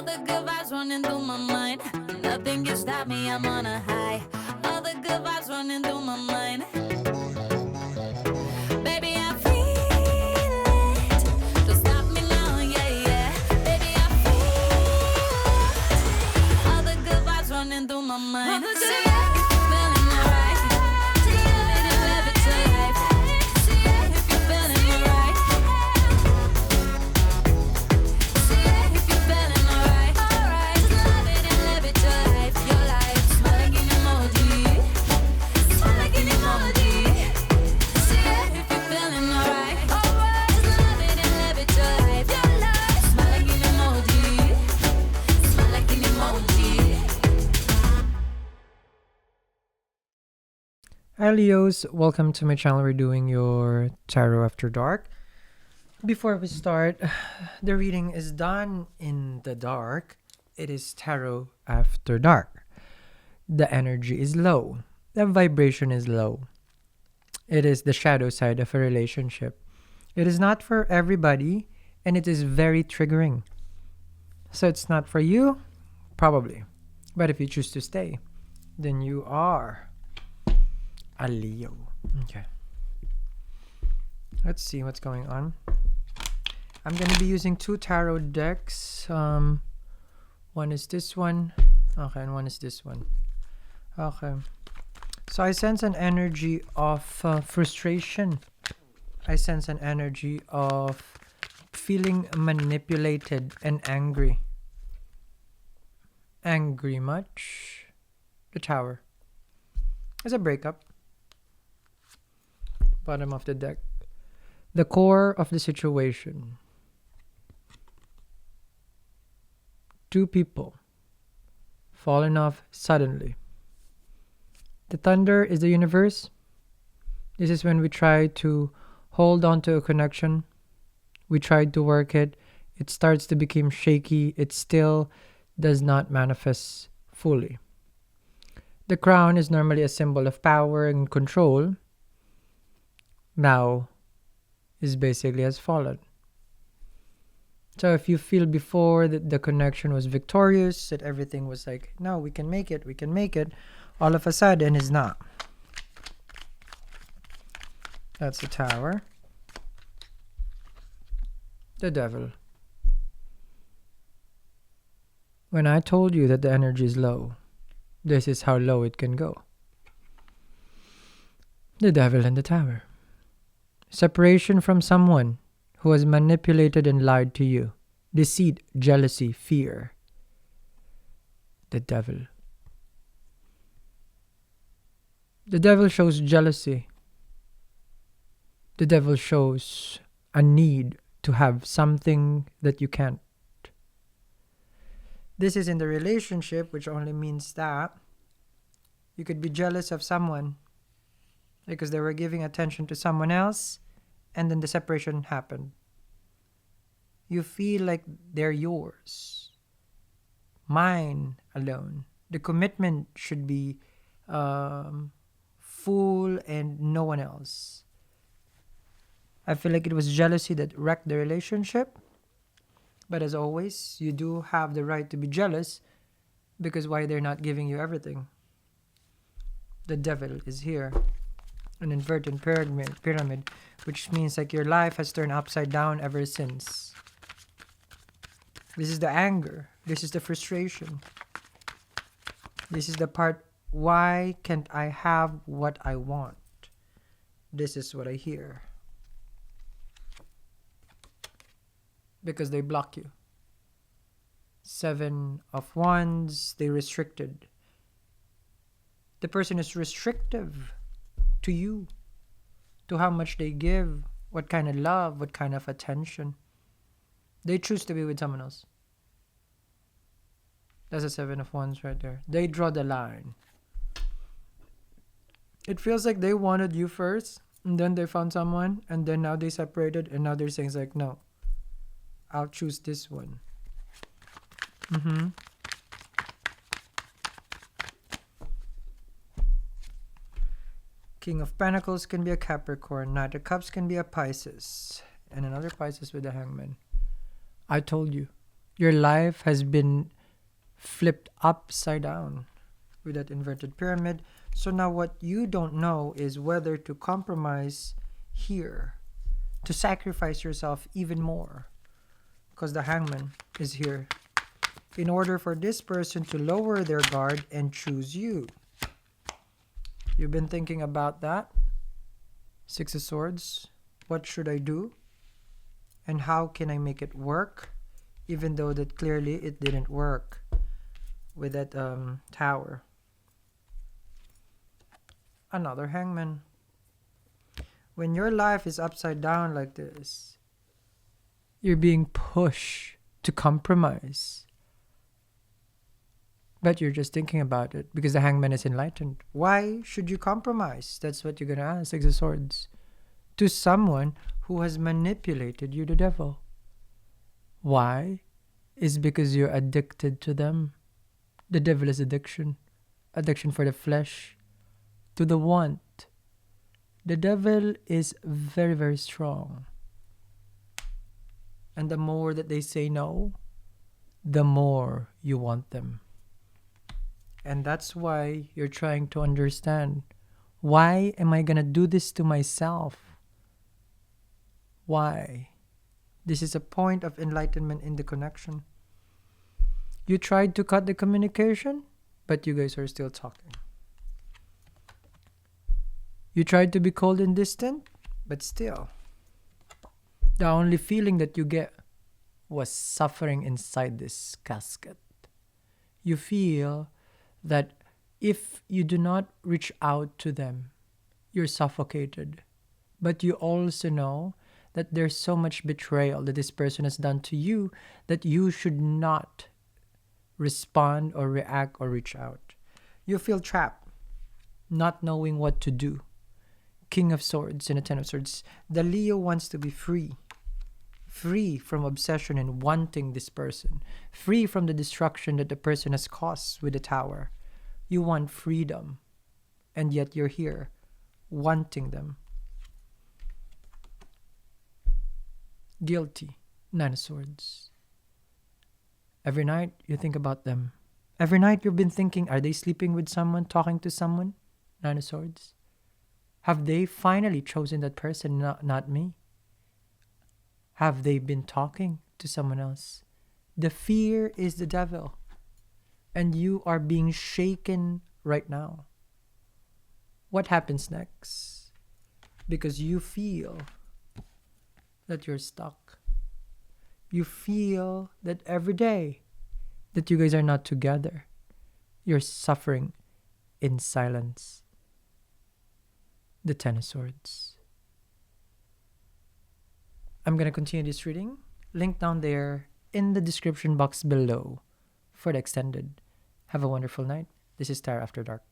the good vibes running through my mind. Nothing can stop me, I'm on a high. All the good vibes running through my mind. Baby, I feel it. Don't stop me now, yeah, yeah. Baby, I feel it. All the good vibes running through my mind. See, feeling alright. See, let it live it to life. See, if you're feeling alright. See, if you're feeling alright. Alright, just love it and live it to life. Your life, smile like an emoji. Smile like an emoji. See, if you're feeling alright. Alright, just love it and live it to life. Your life, smile like an emoji. Smile like an emoji. Hi Leos, welcome to my channel. We're doing your Tarot After Dark. Before we start, the reading is done in the dark. It is Tarot After Dark. The energy is low. The vibration is low. It is the shadow side of a relationship. It is not for everybody, and it is very triggering. So it's not for you, probably. But if you choose to stay, then you are a Leo. Okay. Let's see what's going on. I'm going to be using two tarot decks. One is this one. Okay, and one is this one. Okay. So I sense an energy of frustration. I sense an energy of feeling manipulated and angry. Angry much? The Tower. It's a breakup. Bottom of the deck. The core of the situation. Two people falling off suddenly. The thunder is the universe. This is when we try to hold on to a connection. We tried to work it. It starts to become shaky. It still does not manifest fully. The crown is normally a symbol of power and control. Now is basically has fallen. So if you feel before that the connection was victorious, that everything was like, no, we can make it, all of a sudden is not. That's the Tower. The Devil. When I told you that the energy is low, this is how low it can go. The Devil and the Tower. Separation from someone who has manipulated and lied to you. Deceit, jealousy, fear. The Devil. The Devil shows jealousy. The Devil shows a need to have something that you can't. This is in the relationship, which only means that you could be jealous of someone because they were giving attention to someone else, and then the separation happened. You feel like they're yours, mine alone. The commitment should be full and no one else. I feel like it was jealousy that wrecked the relationship. But as always, you do have the right to be jealous because why they're not giving you everything. The Devil is here. An inverted pyramid, which means like your life has turned upside down ever since. This is the anger. This is the frustration. This is the part, why can't I have what I want? This is what I hear. Because they block you. 7 of Wands, they restricted. The person is restrictive to you, to how much they give, what kind of love, what kind of attention. They choose to be with someone else. That's a 7 of Wands right there. They draw the line. It feels like they wanted you first, and then they found someone, and then now they separated, and now they're saying like, no, I'll choose this one. King of Pentacles can be a Capricorn. Knight of Cups can be a Pisces. And another Pisces with the Hangman. I told you. Your life has been flipped upside down with that inverted pyramid. So now what you don't know is whether to compromise here, to sacrifice yourself even more, because the hangman is here, in order for this person to lower their guard and choose you. You've been thinking about that. Six of Swords. What should I do? And how can I make it work? Even though that clearly it didn't work with that tower. Another hangman. When your life is upside down like this, you're being pushed to compromise. But you're just thinking about it because the hangman is enlightened. Why should you compromise? That's what you're going to ask, Six of Swords. To someone who has manipulated you, the devil. Why? Is because you're addicted to them. The devil is addiction. Addiction for the flesh. To the want. The devil is very, very strong. And the more that they say no, the more you want them. And that's why you're trying to understand, why am I going to do this to myself? Why? This is a point of enlightenment in the connection. You tried to cut the communication, but you guys are still talking. You tried to be cold and distant, but still. The only feeling that you get was suffering inside this casket. You feel that if you do not reach out to them, you're suffocated. But you also know that there's so much betrayal that this person has done to you that you should not respond or react or reach out. You feel trapped, not knowing what to do. King of Swords and a Ten of Swords. The Leo wants to be free. Free from obsession and wanting this person. Free from the destruction that the person has caused with the tower. You want freedom. And yet you're here, wanting them. Guilty. Nine of Swords. Every night you think about them. Every night you've been thinking, are they sleeping with someone, talking to someone? Nine of Swords. Have they finally chosen that person, not me? Have they been talking to someone else? The fear is the devil. And you are being shaken right now. What happens next? Because you feel that you're stuck. You feel that every day that you guys are not together, you're suffering in silence. The Ten of Swords. I'm going to continue this reading. Link down there in the description box below for the extended. Have a wonderful night. This is Tarot After Dark.